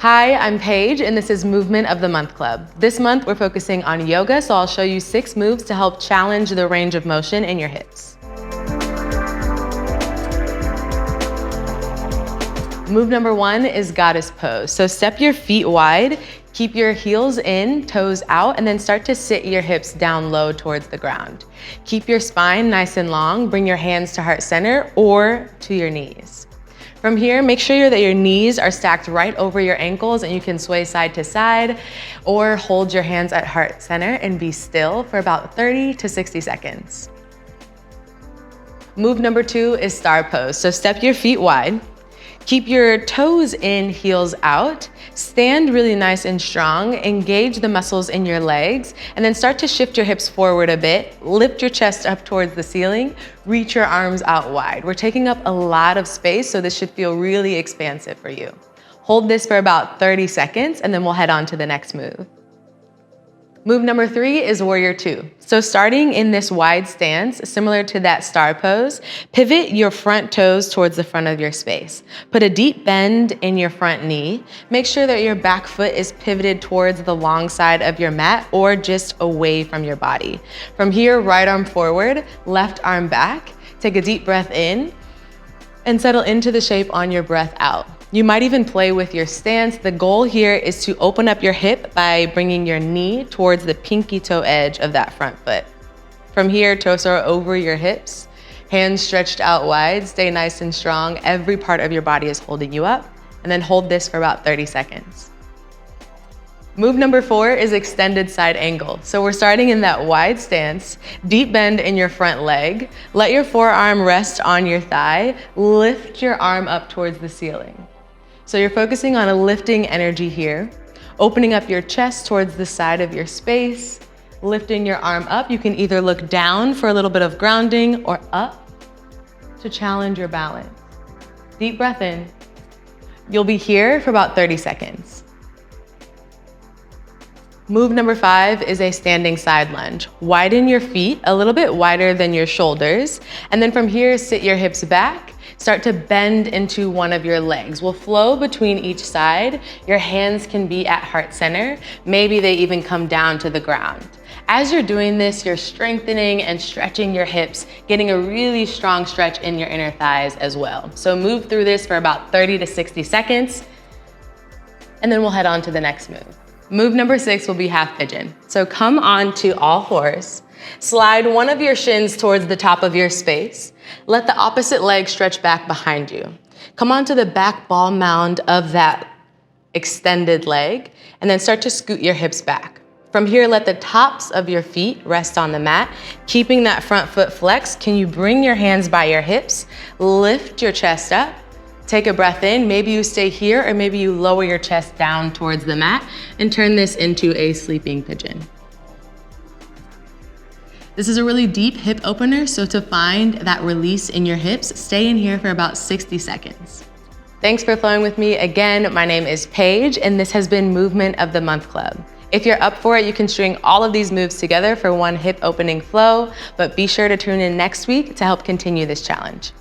Hi, I'm Paige, and this is Movement of the Month Club. This month, we're focusing on yoga, so I'll show you 6 moves to help challenge the range of motion in your hips. Move number 1 is goddess pose. So step your feet wide, keep your heels in, toes out, and then start to sit your hips down low towards the ground. Keep your spine nice and long, bring your hands to heart center or to your knees. From here, make sure that your knees are stacked right over your ankles and you can sway side to side or hold your hands at heart center and be still for about 30 to 60 seconds. Move number 2 is star pose. So step your feet wide. Keep your toes in, heels out. Stand really nice and strong. Engage the muscles in your legs and then start to shift your hips forward a bit. Lift your chest up towards the ceiling. Reach your arms out wide. We're taking up a lot of space, so this should feel really expansive for you. Hold this for about 30 seconds and then we'll head on to the next move. Move number 3 is warrior 2. So starting in this wide stance, similar to that star pose, pivot your front toes towards the front of your space. Put a deep bend in your front knee. Make sure that your back foot is pivoted towards the long side of your mat or just away from your body. From here, right arm forward, left arm back. Take a deep breath in and settle into the shape on your breath out. You might even play with your stance. The goal here is to open up your hip by bringing your knee towards the pinky toe edge of that front foot. From here, torso over your hips, hands stretched out wide, stay nice and strong. Every part of your body is holding you up, and then hold this for about 30 seconds. Move number 4 is extended side angle. So we're starting in that wide stance, deep bend in your front leg. Let your forearm rest on your thigh. Lift your arm up towards the ceiling. So you're focusing on a lifting energy here, opening up your chest towards the side of your space, lifting your arm up. You can either look down for a little bit of grounding or up to challenge your balance. Deep breath in. You'll be here for about 30 seconds. Move number 5 is a standing side lunge. Widen your feet a little bit wider than your shoulders. And then from here, sit your hips back. Start to bend into one of your legs. We'll flow between each side. Your hands can be at heart center. Maybe they even come down to the ground. As you're doing this, you're strengthening and stretching your hips, getting a really strong stretch in your inner thighs as well. So move through this for about 30 to 60 seconds, and then we'll head on to the next move. Move number 6 will be half pigeon. So come on to all fours. Slide one of your shins towards the top of your space. Let the opposite leg stretch back behind you. Come onto the back ball mound of that extended leg and then start to scoot your hips back. From here, let the tops of your feet rest on the mat, keeping that front foot flexed. Can you bring your hands by your hips? Lift your chest up. Take a breath in. Maybe you stay here or maybe you lower your chest down towards the mat and turn this into a sleeping pigeon. This is a really deep hip opener, so to find that release in your hips, stay in here for about 60 seconds. Thanks for flowing with me. Again, my name is Paige, and this has been Movement of the Month Club. If you're up for it, you can string all of these moves together for one hip opening flow, but be sure to tune in next week to help continue this challenge.